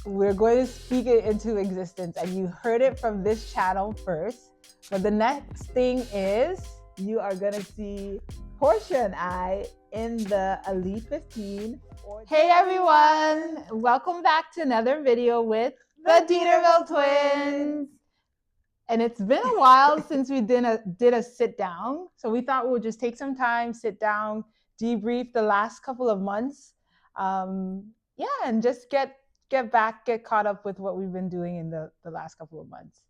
we're going to speak it into existence, and you heard it from this channel first. But the next thing is you are going to see Portia and I in the Elite 15. Hey everyone, welcome back to another video with the Dieterville Twins. And it's been a while since we did a sit down, so we thought we'll just take some time, sit down, debrief the last couple of months, and just get caught up with what we've been doing in the last couple of months.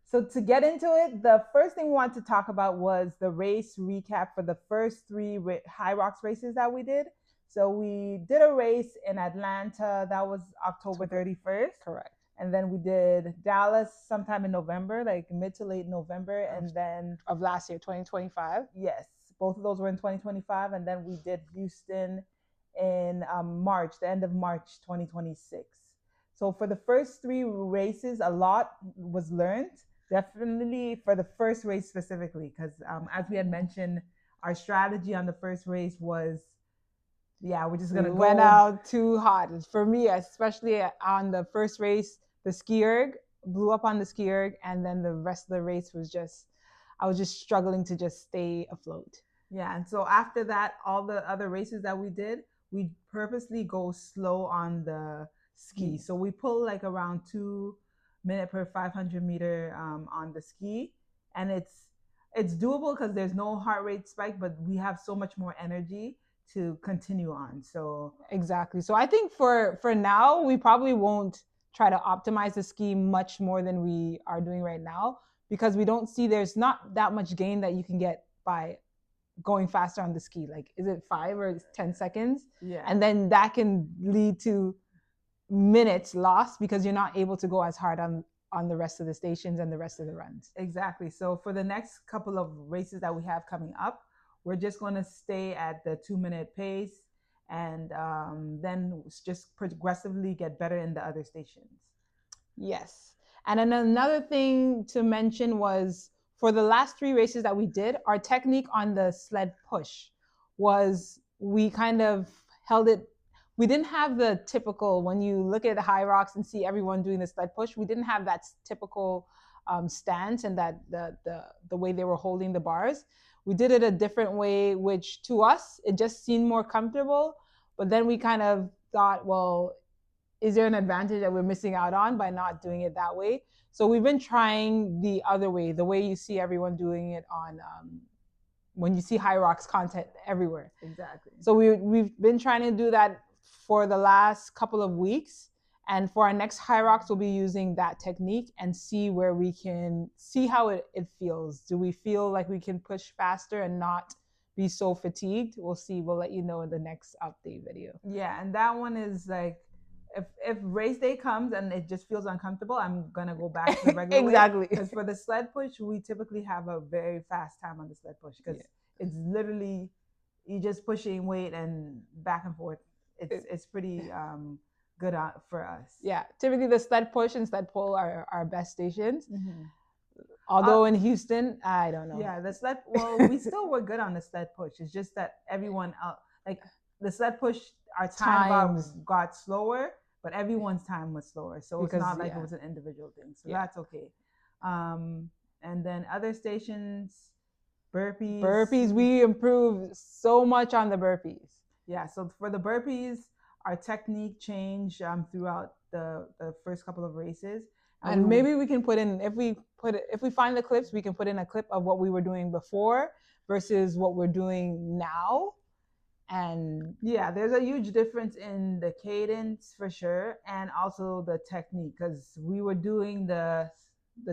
So to get into it, the first thing we want to talk about was the race recap for the first 3 HYROX races that we did. So we did a race in Atlanta, that was October 31st. Correct. And then we did Dallas sometime in November, like mid to late November. And then of last year, 2025. Yes, both of those were in 2025. And then we did Houston in March, the end of March 2026. So for the first 3 races, a lot was learned. Definitely for the first race specifically, because as we had mentioned, our strategy on the first race was, we're just going to went out too hot. For me, especially on the first race, the ski erg blew up on the ski erg, and then the rest of the race was I was just struggling to just stay afloat. Yeah, and so after that, all the other races that we did, we purposely go slow on the ski. So we pull like around 2 minutes per 500 meter on the ski, and it's doable because there's no heart rate spike, but we have so much more energy to continue on. So exactly. So I think for now, we probably won't try to optimize the ski much more than we are doing right now, because we don't see there's not that much gain that you can get by going faster on the ski. Like, is it 5 or 10 seconds? Yeah. And then that can lead to minutes lost because you're not able to go as hard on the rest of the stations and the rest of the runs. Exactly. So for the next couple of races that we have coming up, we're just going to stay at the 2-minute pace, and then just progressively get better in the other stations. Yes. And then another thing to mention was, for the last 3 races that we did, our technique on the sled push was, we kind of held it. We didn't have the typical, when you look at HYROX and see everyone doing the sled push, we didn't have that typical stance and that the way they were holding the bars. We did it a different way, which to us, it just seemed more comfortable. But then we kind of thought, well, is there an advantage that we're missing out on by not doing it that way? So we've been trying the other way, the way you see everyone doing it on when you see HYROX content everywhere. Exactly. So we've been trying to do that for the last couple of weeks. And for our next HYROX, we'll be using that technique and see where we can see how it feels. Do we feel like we can push faster and not be so fatigued? We'll see. We'll let you know in the next update video. Yeah, and that one is like, if race day comes and it just feels uncomfortable, I'm gonna go back to the regular exactly. Because for the sled push, we typically have a very fast time on the sled push, because it's literally you just pushing weight and back and forth. It's pretty good for us. Yeah, typically the sled push and sled pull are our best stations. Mm-hmm. Although in Houston, I don't know. Yeah, the sled. Well, we still were good on the sled push. It's just that everyone else, like the sled push, our time got slower, but everyone's time was slower. So it's not like it was an individual thing. So that's okay. And then other stations, burpees. Burpees, we improved so much on the burpees. Yeah, so for the burpees, our technique changed throughout the first couple of races. And maybe we can put in, if we find the clips, we can put in a clip of what we were doing before versus what we're doing now. And yeah, there's a huge difference in the cadence for sure, and also the technique, because we were doing the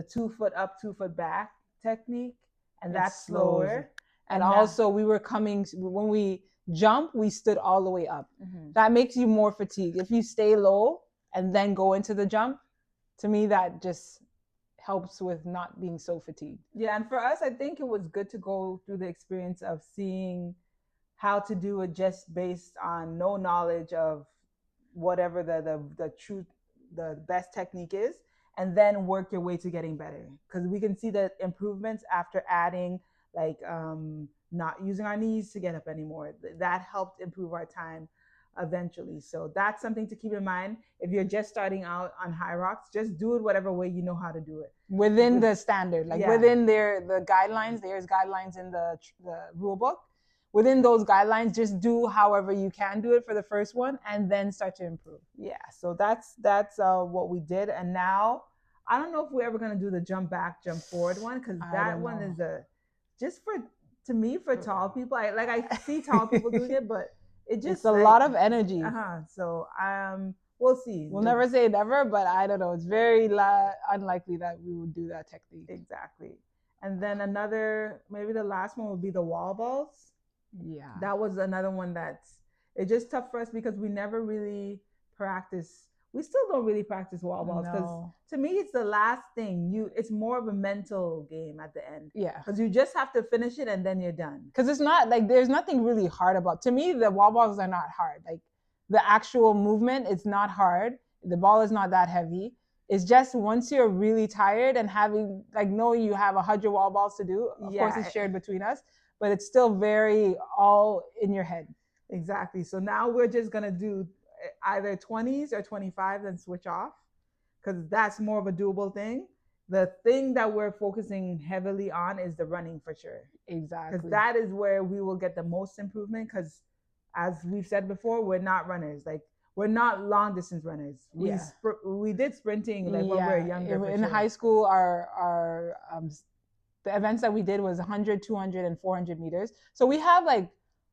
2 foot up, 2 foot back technique, and that's slower. And also we were coming, when we jump, we stood all the way up. Mm-hmm. That makes you more fatigued. If you stay low and then go into the jump, to me, that just helps with not being so fatigued. Yeah, and for us, I think it was good to go through the experience of seeing how to do it just based on no knowledge of whatever the best technique is, and then work your way to getting better. Because we can see the improvements after adding, like not using our knees to get up anymore. That helped improve our time. eventually. So that's something to keep in mind. If you're just starting out on HYROX, just do it whatever way you know how to do it. Within the standard, like within the guidelines, there's guidelines in the rule book. Within those guidelines, just do however you can do it for the first one and then start to improve. Yeah, so that's what we did. And now I don't know if we're ever going to do the jump back, jump forward one, because that one is just for, to me, for tall people. I see tall people doing it, but it's a lot of energy. So we'll see. We'll never say never, but I don't know. It's very unlikely that we would do that technique. Exactly. And then maybe the last one would be the wall balls. Yeah. That was another one it's just tough for us because we never really practice. We still don't really practice wall balls because to me it's the last thing. It's more of a mental game at the end. Yeah. Because you just have to finish it and then you're done. Because it's not like there's nothing really hard about. To me, the wall balls are not hard. Like the actual movement, it's not hard. The ball is not that heavy. It's just once you're really tired and having knowing you have 100 wall balls to do. Of course, it's shared between us, but it's still very all in your head. Exactly. So now we're just gonna do either 20s or 25s and switch off because that's more of a doable thing. The thing that we're focusing heavily on is the running for sure. Exactly. Because that is where we will get the most improvement because as we've said before, we're not runners. We're not long distance runners. We did sprinting when we were younger. In high school, our the events that we did was 100, 200, and 400 meters. So we have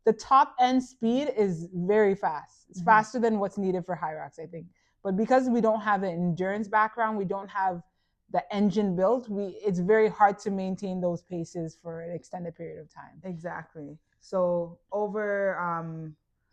the top end speed is very fast. It's faster than what's needed for HYROX, I think. But because we don't have the endurance background, we don't have the engine built, it's very hard to maintain those paces for an extended period of time. Exactly. So over,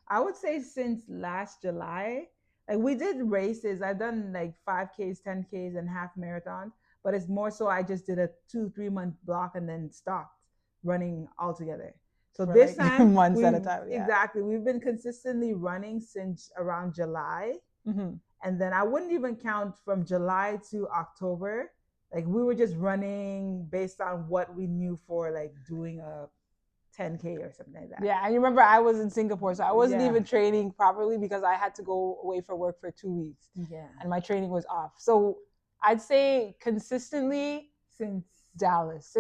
I would say since last July, we did races. I've done 5Ks, 10Ks, and half marathons. But it's more so I just did a 2-3 month block and then stopped running altogether. So for this time, months at a time. Yeah. Exactly. We've been consistently running since around July. And then I wouldn't even count from July to October. We were just running based on what we knew for doing a 10K or something like that. Yeah, and you remember I was in Singapore, so I wasn't even training properly because I had to go away for work for 2 weeks. Yeah. And my training was off. So I'd say consistently since Dallas.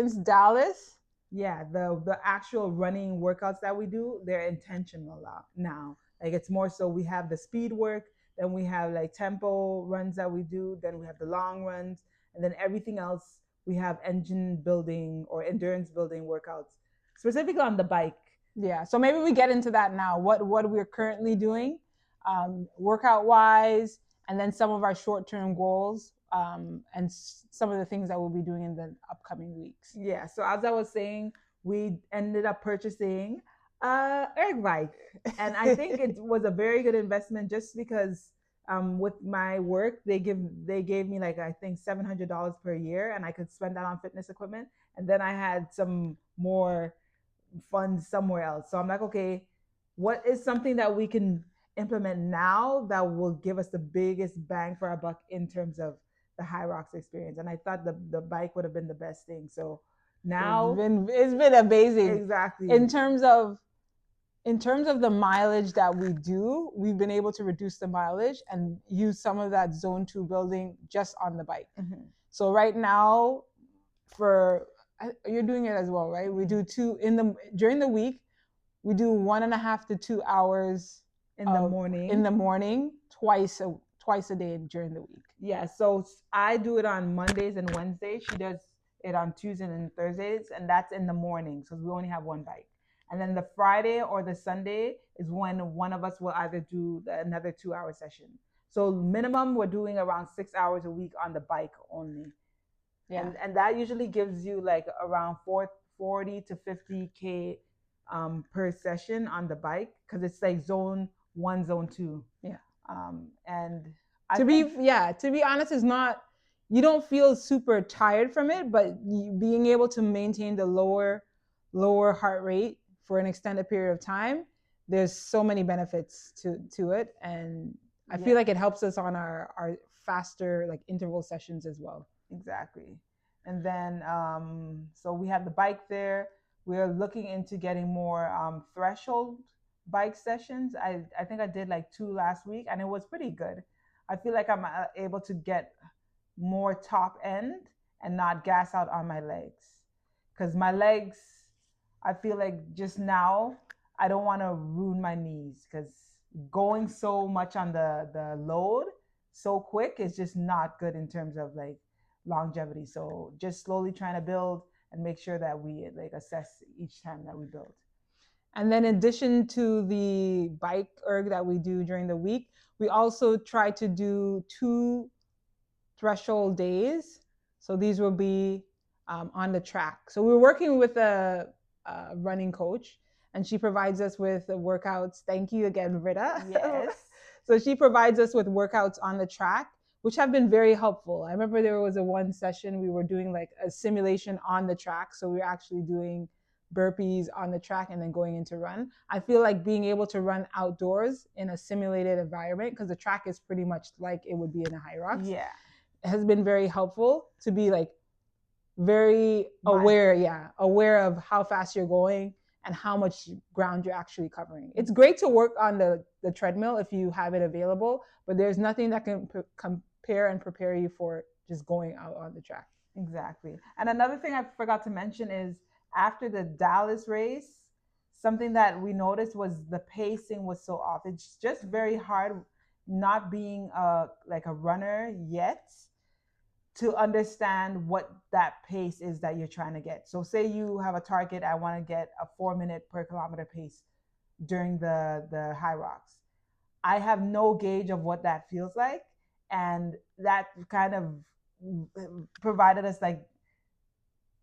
Yeah, the actual running workouts that we do, they're intentional now. It's more so we have the speed work, then we have tempo runs that we do, then we have the long runs, and then everything else we have engine building or endurance building workouts, specifically on the bike. Yeah, so maybe we get into that now. What we're currently doing, workout wise, and then some of our short term goals. And some of the things that we'll be doing in the upcoming weeks. Yeah, so as I was saying, we ended up purchasing an erg bike. And I think it was a very good investment just because with my work, they gave me I think $700 per year and I could spend that on fitness equipment. And then I had some more funds somewhere else. So I'm okay, what is something that we can implement now that will give us the biggest bang for our buck in terms of the HYROX experience? And I thought the bike would have been the best thing. So now it's been amazing. Exactly. In terms of the mileage that we do, we've been able to reduce the mileage and use some of that zone 2 building just on the bike. So right now, you're doing it as well, right? We do during the week, we do 1.5 to 2 hours in the morning, twice a day during the week. Yeah, so I do it on Mondays and Wednesdays. She does it on Tuesdays and Thursdays, and that's in the morning because we only have one bike. And then the Friday or the Sunday is when one of us will either do another 2-hour session. So minimum, we're doing around 6 hours a week on the bike only. Yeah. And that usually gives you around 40 to 50K per session on the bike because it's zone 1, zone 2. Yeah. And to be honest, it's not, you don't feel super tired from it, but being able to maintain the lower heart rate for an extended period of time, there's so many benefits to it. And I feel it helps us on our faster interval sessions as well. Exactly. And then, so we have the bike there. We're looking into getting more threshold bike sessions. I think I did like 2 last week, and it was pretty good. I feel like I'm able to get more top end and not gas out on my legs, because my legs, I feel like just now I don't want to ruin my knees, because going so much on the load so quick is just not good in terms of like longevity. So just slowly trying to build and make sure that we like assess each time that we build. And then in addition to the bike erg that we do during the week, we also try to do 2 threshold days. So these will be on the track. So we're working with a running coach, and she provides us with workouts. Thank you again, Rita. Yes. So she provides us with workouts on the track, which have been very helpful. I remember there was a one session we were doing like a simulation on the track. So we were actually doing burpees on the track and then going into run. I feel like being able to run outdoors in a simulated environment, because the track is pretty much like it would be in a HYROX. Yeah. Has been very helpful to be like very aware of how fast you're going and how much ground you're actually covering. It's great to work on the treadmill if you have it available, but there's nothing that can compare and prepare you for just going out on the track. Exactly. And another thing I forgot to mention is after the Dallas race, something that we noticed was the pacing was so off. It's just very hard, not being like a runner yet, to understand what that pace is that you're trying to get. So say you have a target, I want to get a 4-minute per kilometer pace during the HYROX. I have no gauge of what that feels like, and that kind of provided us like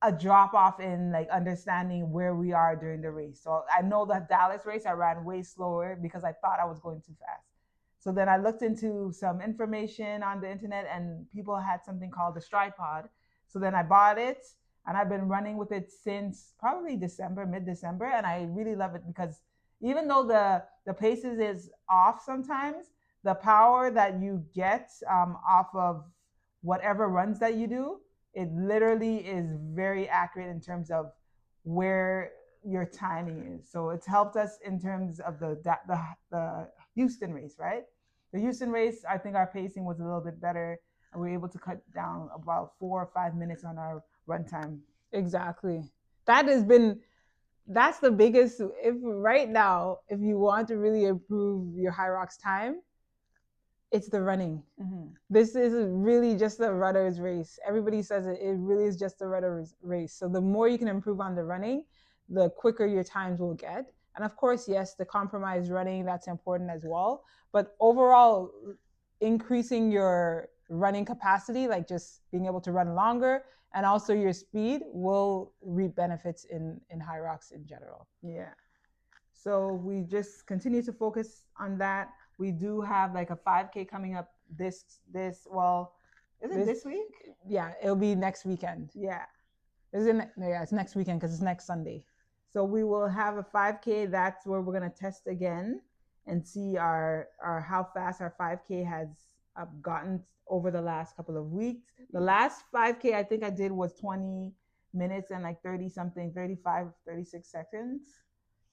a drop off in like understanding where we are during the race. So I know that Dallas race I ran way slower because I thought I was going too fast. So then I looked into some information on the internet, and people had something called the Stride Pod. So then I bought it, and I've been running with it since probably December, mid-December, and I really love it because even though the paces is off sometimes, the power that you get off of whatever runs that you do, it literally is very accurate in terms of where your timing is. So it's helped us in terms of the Houston race, right? The Houston race, I think our pacing was a little bit better, and we were able to cut down about 4 or 5 minutes on our run time. Exactly. That's the biggest. If right now, if you want to really improve your HYROX time, it's the running. Mm-hmm. This is really just a runner's race. Everybody says it. It really is just a runner's race. So the more you can improve on the running, the quicker your times will get. And of course, yes, the compromised running, that's important as well. But overall, increasing your running capacity, like just being able to run longer, and also your speed will reap benefits in HYROX in general. Yeah. So we just continue to focus on that. We do have like a 5K coming up this well, is it this week? Yeah, it'll be next weekend. Yeah. It's next weekend because it's next Sunday. So we will have a 5K. That's where we're gonna test again and see our how fast our 5K has gotten over the last couple of weeks. The last 5K I think I did was 20 minutes and like 30 something, 35, 36 seconds.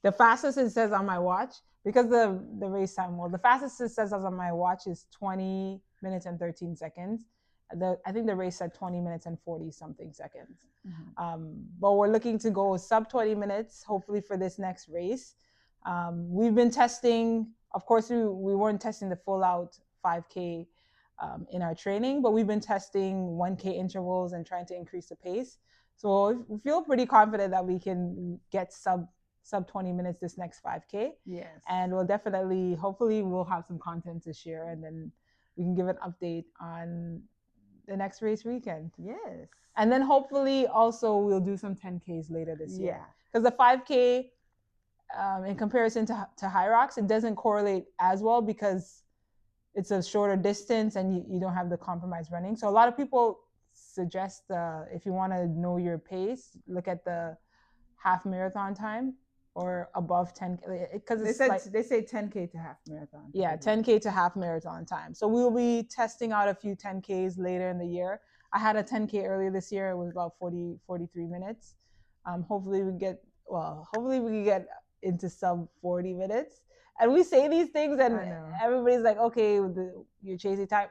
The fastest it says on my watch, because the race time, well, the fastest it says on my watch is 20 minutes and 13 seconds. I think the race said 20 minutes and 40 something seconds. Mm-hmm. But we're looking to go sub 20 minutes, hopefully, for this next race. We've been testing, of course, we weren't testing the full out 5K in our training, but we've been testing 1K intervals and trying to increase the pace. So we feel pretty confident that we can get sub 20 minutes this next 5K. Yes. And we'll definitely, hopefully we'll have some content to share, and then we can give an update on the next race weekend. Yes. And then hopefully also we'll do some 10Ks later this year. Yeah. Because the 5K, in comparison to HYROX, it doesn't correlate as well because it's a shorter distance and you don't have the compromised running. So a lot of people suggest if you want to know your pace, look at the half marathon time or above 10, because they say 10K to half marathon. Yeah, 10K to half marathon time. So we'll be testing out a few 10Ks later in the year. I had a 10K earlier this year. It was about 43 minutes. Hopefully we can get into sub 40 minutes. And we say these things and everybody's like, okay, you're chasing time.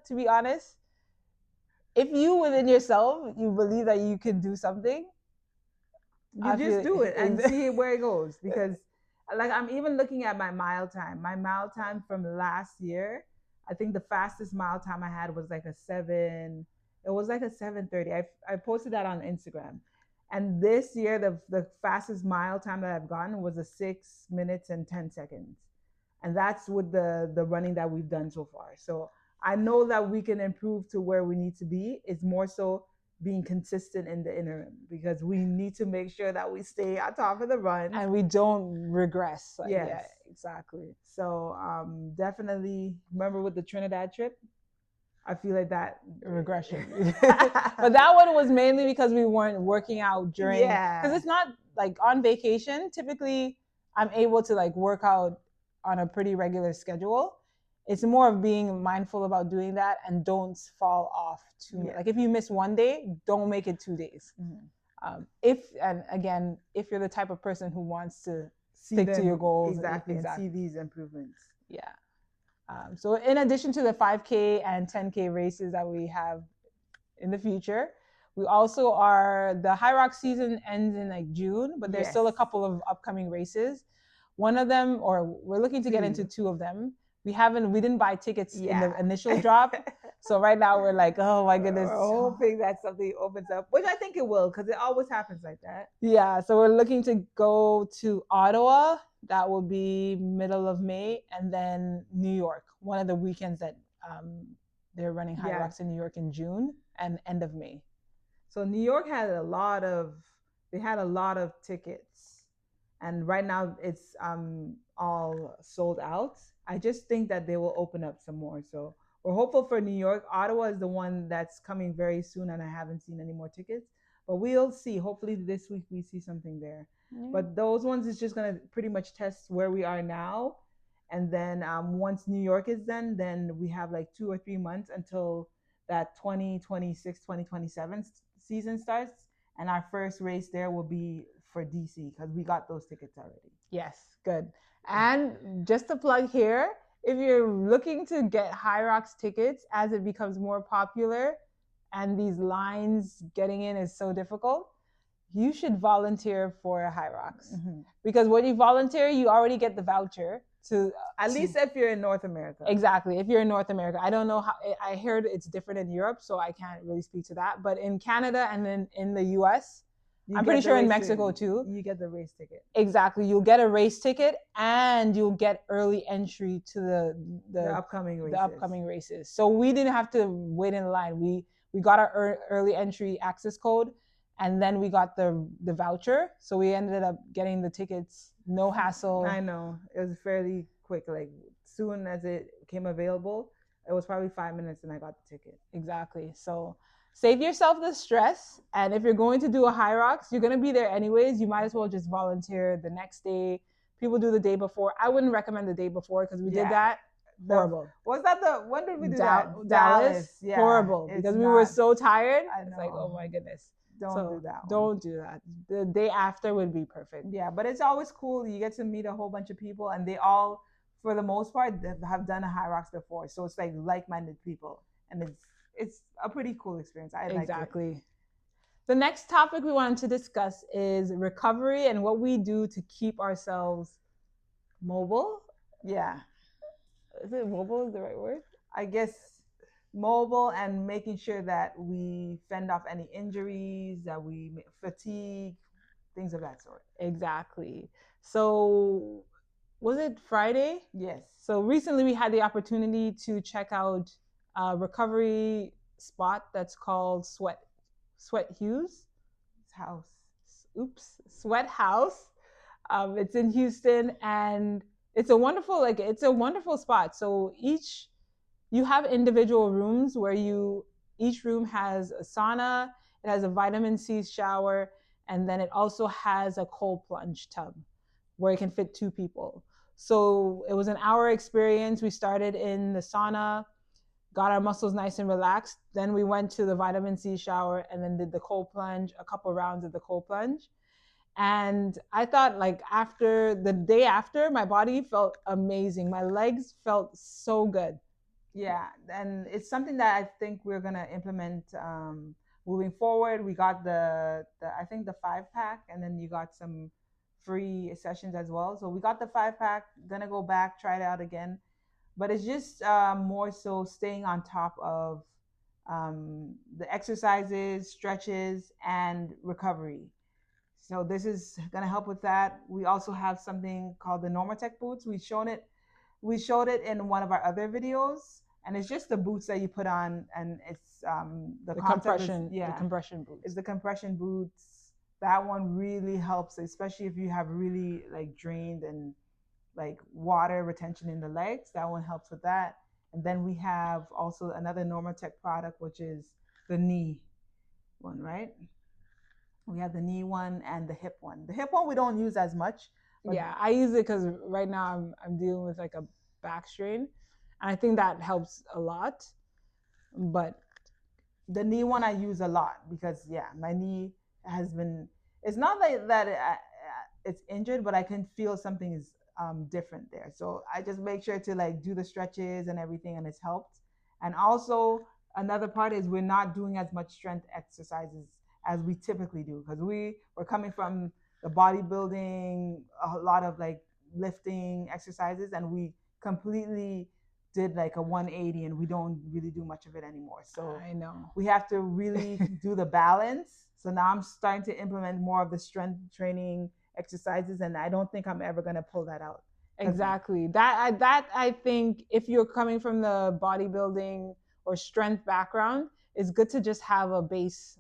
To be honest, if you within yourself, you believe that you can do something, you just do it and see where it goes. Because like I'm even looking at my mile time. My mile time from last year, I think the fastest mile time I had was like a 7:30. I posted that on Instagram. And this year, the fastest mile time that I've gotten was a 6 minutes and 10 seconds. And that's with the running that we've done so far. So I know that we can improve to where we need to be. It's more so being consistent in the interim, because we need to make sure that we stay on top of the run and we don't regress. Yes. Yeah, exactly. So definitely remember with the Trinidad trip, I feel like that regression. But that one was mainly because we weren't working out during, because it's not like on vacation. Typically, I'm able to like work out on a pretty regular schedule. It's more of being mindful about doing that and don't fall off too much. Like if you miss one day, don't make it 2 days. If you're the type of person who wants to stick to your goals, exactly. And see these improvements. Yeah. So in addition to the 5K and 10K races that we have in the future, we also the HYROX season ends in like June, but there's still a couple of upcoming races. One of them, or we're looking to get into 2 of them. We didn't buy tickets in the initial drop. So right now we're like, oh my goodness. We're hoping that something opens up, which I think it will, because it always happens like that. Yeah, so we're looking to go to Ottawa. That will be middle of May, and then New York, one of the weekends that they're running HYROX in New York in June and end of May. So New York had a lot of tickets, and right now it's all sold out. I just think that they will open up some more. So we're hopeful for New York. Ottawa is the one that's coming very soon, and I haven't seen any more tickets. But we'll see. Hopefully this week we see something there. But those ones is just going to pretty much test where we are now. And then once New York is done, then we have like 2 or 3 months until that 2026, 2027 season starts. And our first race there will be for DC, because we got those tickets already. Yes, good. And just to plug here, if you're looking to get HYROX tickets as it becomes more popular and these lines getting in is so difficult, you should volunteer for a HYROX. Because when you volunteer, you already get the voucher to at least if you're in North America. Exactly, if you're in North America. I don't know how, I heard it's different in Europe, so I can't really speak to that. But in Canada and then in the US, I'm pretty sure in Mexico too, you get the race ticket. Exactly, you'll get a race ticket and you'll get early entry to the upcoming races. So we didn't have to wait in line. We got our early entry access code, and then we got the voucher. So we ended up getting the tickets, no hassle. I know, it was fairly quick. Like soon as it became available, it was probably 5 minutes and I got the ticket. Exactly. So save yourself the stress. And if you're going to do a HYROX, you're going to be there anyways. You might as well just volunteer the next day. People do the day before. I wouldn't recommend the day before, because we did that. Horrible. Was that when did we do that? Dallas. Yeah, horrible. Because we were so tired. It's like, oh my goodness. Don't do that. Don't do that. The day after would be perfect. Yeah, but it's always cool. You get to meet a whole bunch of people, and they all, for the most part, have done a HYROX before. So it's like-minded people, and it's a pretty cool experience. I like it. The next topic we wanted to discuss is recovery and what we do to keep ourselves mobile. Yeah. Is it mobile is the right word? I guess mobile, and making sure that we fend off any injuries, that we fatigue, things of that sort. Exactly. So was it Friday? Yes. So recently we had the opportunity to check out a recovery spot that's called Sweat House. Sweat House. It's in Houston, and it's a wonderful spot. So you have individual rooms where each room has a sauna, it has a vitamin C shower, and then it also has a cold plunge tub where it can fit 2 people. So it was an hour experience. We started in the sauna, got our muscles nice and relaxed. Then we went to the vitamin C shower and then did the cold plunge, a couple rounds of the cold plunge. And I thought, like, after the day after, my body felt amazing. My legs felt so good. Yeah, and it's something that I think we're gonna implement moving forward. We got the I think the 5 pack, and then you got some free sessions as well. So we got the 5 pack. Gonna go back, try it out again, but it's just more so staying on top of the exercises, stretches, and recovery. So this is gonna help with that. We also have something called the Normatec boots. We showed it in one of our other videos, and it's just the boots that you put on, and it's the compression. Yeah, the compression boots. It's the compression boots. That one really helps, especially if you have really like drained and like water retention in the legs. That one helps with that. And then we have also another Normatec product, which is the knee one, right? We have the knee one and the hip one. The hip one we don't use as much. Yeah, I use it because right now I'm dealing with like a back strain, and I think that helps a lot. But the knee one I use a lot because my knee has been. It's not like that it's injured, but I can feel something is different there. So I just make sure to like do the stretches and everything, and it's helped. And also another part is we're not doing as much strength exercises as we typically do because we're coming from the bodybuilding, a lot of like lifting exercises, and we completely did like a 180 and we don't really do much of it anymore. So I know we have to really do the balance. So now I'm starting to implement more of the strength training exercises, and I don't think I'm ever going to pull that out. Exactly. That I think if you're coming from the bodybuilding or strength background, it's good to just have a base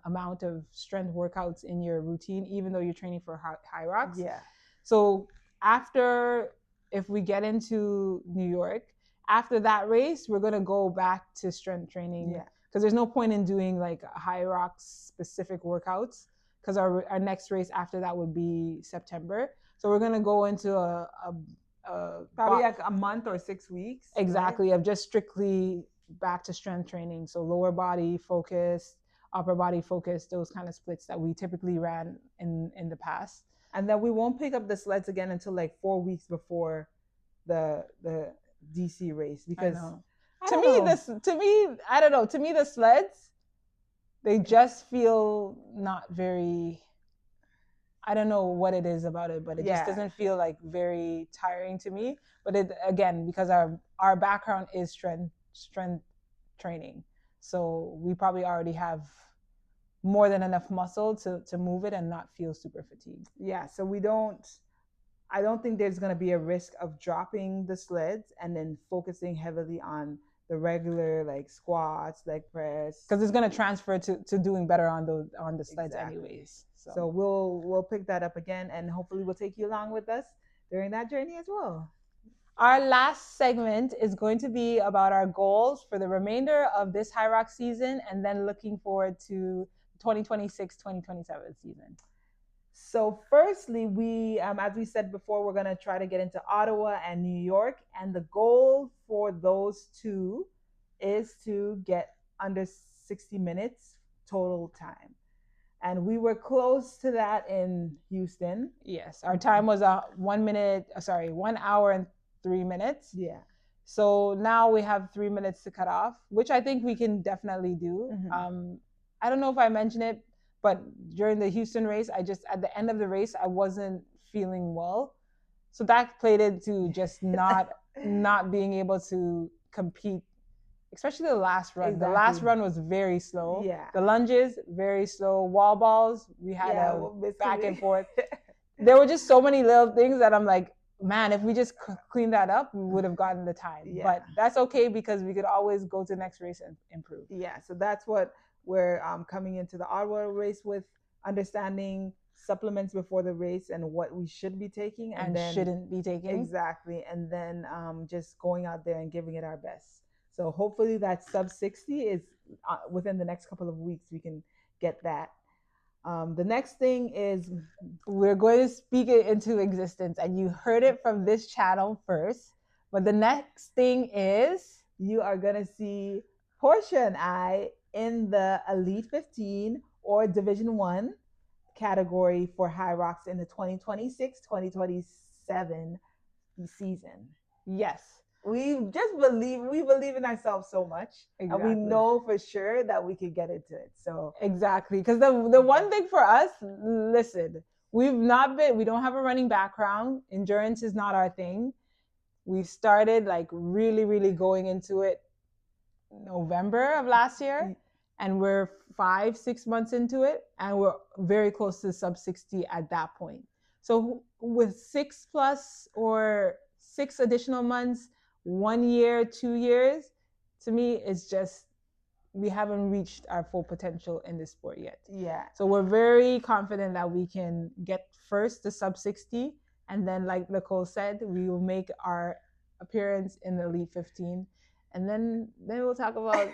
amount of strength workouts in your routine, even though you're training for HYROX. Yeah. So after, if we get into New York, after that race, we're gonna go back to strength training. Yeah. Because there's no point in doing like HYROX specific workouts because our next race after that would be September. So we're gonna go into probably like a month or 6 weeks. Exactly, right? Of just strictly back to strength training. So lower body focused, upper body focused, those kind of splits that we typically ran in the past. And then we won't pick up the sleds again until like 4 weeks before the DC race because to me, I don't know. To me, the sleds, they just feel not very. I don't know what it is about it, but it just doesn't feel like very tiring to me. But it, again, because our background is strength training, so we probably already have more than enough muscle to move it and not feel super fatigued. Yeah, so I don't think there's going to be a risk of dropping the sleds and then focusing heavily on the regular like squats, leg press, because it's going to transfer to doing better on the sleds anyways. So we'll pick that up again, and hopefully we'll take you along with us during that journey as well. Our last segment is going to be about our goals for the remainder of this HYROX season, and then looking forward to 2026-2027 season. So firstly, we, as we said before, we're going to try to get into Ottawa and New York. And the goal for those two is to get under 60 minutes total time. And we were close to that in Houston. Yes, our time was 1 hour and 3 minutes. Yeah. So now we have 3 minutes to cut off, which I think we can definitely do. Mm-hmm. I don't know if I mentioned it, but during the Houston race, at the end of the race, I wasn't feeling well. So that played into just not being able to compete, especially the last run. Exactly. The last run was very slow. Yeah. The lunges, very slow. Wall balls, we had back and forth. There were just so many little things that I'm like, man, if we just clean that up, we would have gotten the time. Yeah. But that's okay because we could always go to the next race and improve. Yeah, so that's what we're coming into the Ottawa race with, understanding supplements before the race and what we should be taking and then shouldn't be taking. Exactly. And then just going out there and giving it our best. So hopefully that sub 60 is within the next couple of weeks, we can get that. The next thing is we're going to speak it into existence, and you heard it from this channel first. But the next thing is you are going to see Portia and I in the Elite 15 or Division 1 category for HYROX in the 2026-2027 season. Yes. We believe in ourselves so much, and we know for sure that we could get into it. So exactly, because the one thing for us, listen, we don't have a running background. Endurance is not our thing. We started like really going into it November of last year, and we're 5-6 months into it, and we're very close to sub 60 at that point. So with 6+ or 6 additional months, 1 year, 2 years, to me, it's just we haven't reached our full potential in this sport yet. Yeah. So we're very confident that we can get first to sub 60, and then, like Nicole said, we will make our appearance in the Elite 15, and then we'll talk about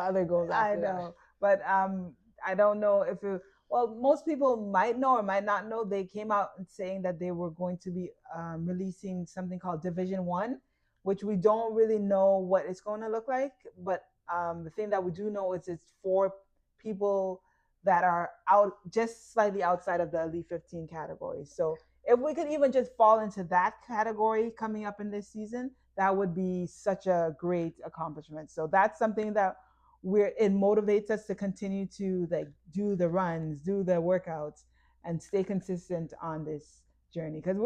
other goals after that. I know, but I don't know if it. Well, most people might know or might not know. They came out and saying that they were going to be releasing something called Division 1, which we don't really know what it's going to look like. But the thing that we do know is it's for people that are out just slightly outside of the Elite 15 category. So if we could even just fall into that category coming up in this season, that would be such a great accomplishment. So that's something that it motivates us to continue to like do the runs, do the workouts, and stay consistent on this journey, because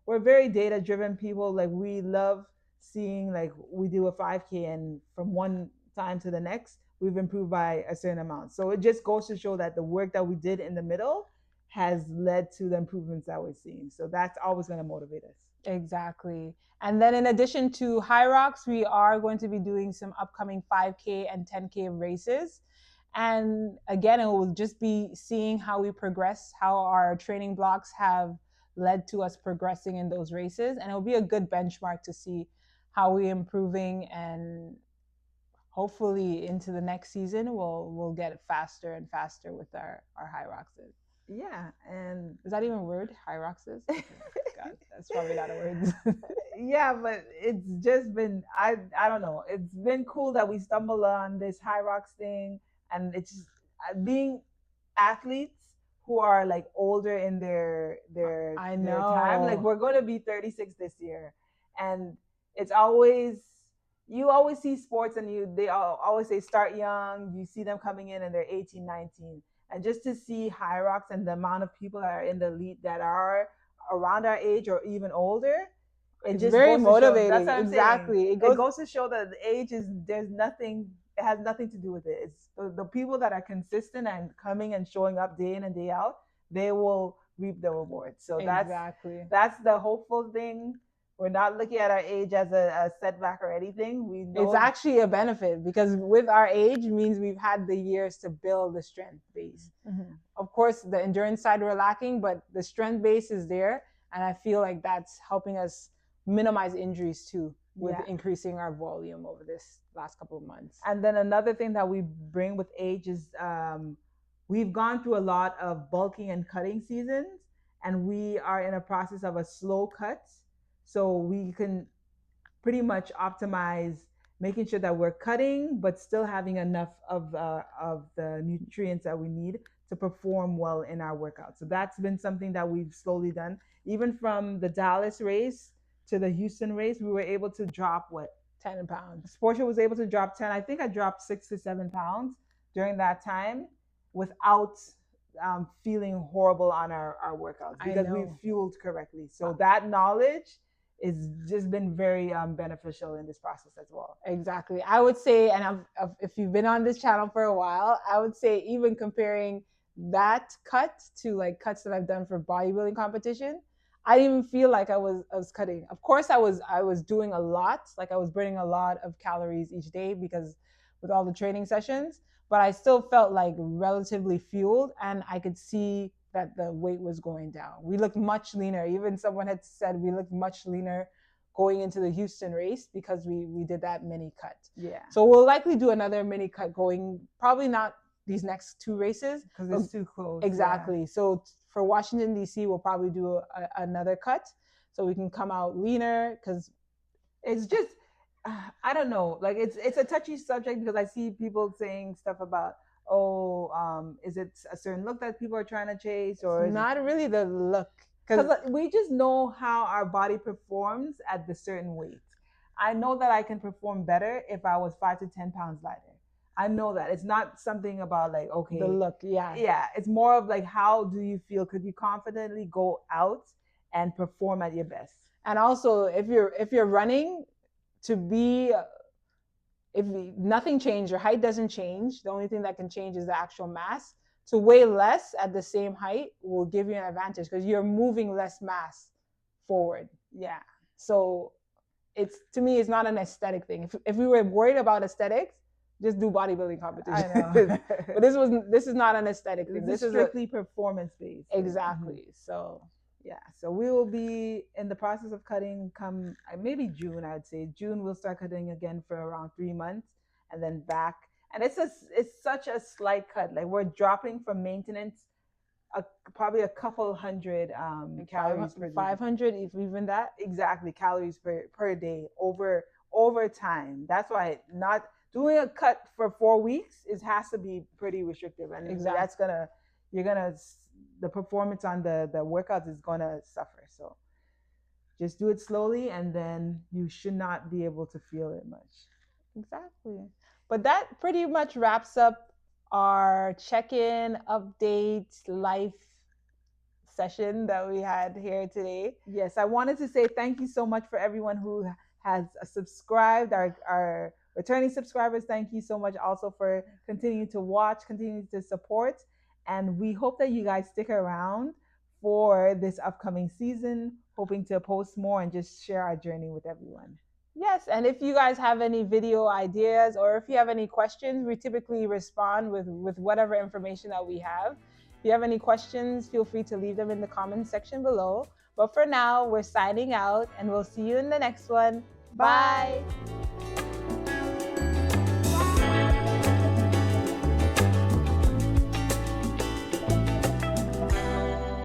we're very data driven people. Like, we love seeing, like, we do a 5K and from one time to the next we've improved by a certain amount. So it just goes to show that the work that we did in the middle has led to the improvements that we're seeing. So that's always going to motivate us. Exactly. And then in addition to HYROX, we are going to be doing some upcoming 5K and 10K races. And again, it will just be seeing how we progress, how our training blocks have led to us progressing in those races. And it'll be a good benchmark to see how we're improving, and hopefully into the next season, we'll get faster and faster with our HYROXes. Yeah. And is that even a word? HYROXes? God, that's probably not a word. Yeah, but it's just been, I don't know. It's been cool that we stumbled on this HYROX thing, and it's just, being athletes who are like older in their time. Like, we're going to be 36 this year, and it's always, you always see sports and they always say start young. You see them coming in and they're 18, 19. And just to see HYROX and the amount of people that are in the elite that are around our age or even older, it's just very motivating. That's what I'm exactly. Saying. It goes to show that the age is, it has nothing to do with it. It's the people that are consistent and coming and showing up day in and day out, they will reap the rewards. So that's the hopeful thing. We're not looking at our age as a setback or anything. We know it's actually a benefit, because with our age means we've had the years to build the strength base. Mm-hmm. Of course, the endurance side we're lacking, but the strength base is there. And I feel like that's helping us minimize injuries too, with increasing our volume over this last couple of months. And then another thing that we bring with age is we've gone through a lot of bulking and cutting seasons, and we are in a process of a slow cut. So we can pretty much optimize making sure that we're cutting, but still having enough of the nutrients that we need to perform well in our workout. So that's been something that we've slowly done. Even from the Dallas race to the Houston race, we were able to drop 10 pounds. Portia was able to drop 10. I think I dropped 6 to 7 pounds during that time without feeling horrible on our workouts, because we fueled correctly. So that knowledge is just been very beneficial in this process as well. Exactly. I would say, and if you've been on this channel for a while, I would say even comparing that cut to like cuts that I've done for bodybuilding competition, I didn't even feel like I was cutting. Of course, I was doing a lot, like I was burning a lot of calories each day because with all the training sessions, but I still felt like relatively fueled, and I could see that the weight was going down. We looked much leaner. Even someone had said we looked much leaner going into the Houston race because we did that mini cut. Yeah. So we'll likely do another mini cut going, probably not these next 2 races because it's too close. Exactly. Yeah. So for Washington, D.C., we'll probably do another cut so we can come out leaner, because it's just, I don't know, like it's a touchy subject, because I see people saying stuff about, is it a certain look that people are trying to chase, or It's not really the look, because we just know how our body performs at the certain weight. I know that I can perform better if I was 5 to 10 pounds lighter. I know that it's not something about like, okay, the look, yeah, it's more of like, how do you feel? Could you confidently go out and perform at your best? And also, if you're running, to be, if nothing changed, your height doesn't change. The only thing that can change is the actual mass. To weigh less at the same height will give you an advantage because you're moving less mass forward. Yeah. So it's, to me, it's not an aesthetic thing. If we were worried about aesthetics, just do bodybuilding competition. I know. But this is not an aesthetic thing. This is strictly performance based. Exactly. Mm-hmm. So yeah, so we will be in the process of cutting come maybe June. I'd say June we'll start cutting again for around 3 months, and then back. And it's such a slight cut. Like, we're dropping from maintenance probably a couple hundred calories per day. 500, if even that. Exactly, calories per day over time. That's why not doing a cut for 4 weeks has to be pretty restrictive, and exactly. That's the performance on the workouts is gonna suffer. So just do it slowly, and then you should not be able to feel it much. Exactly. But that pretty much wraps up our check-in, update, life session that we had here today. Yes, I wanted to say thank you so much for everyone who has subscribed, our returning subscribers. Thank you so much also for continuing to watch, continuing to support. And we hope that you guys stick around for this upcoming season, hoping to post more and just share our journey with everyone. Yes, and if you guys have any video ideas, or if you have any questions, we typically respond with whatever information that we have. If you have any questions, feel free to leave them in the comments section below. But for now, we're signing out, and we'll see you in the next one. Bye.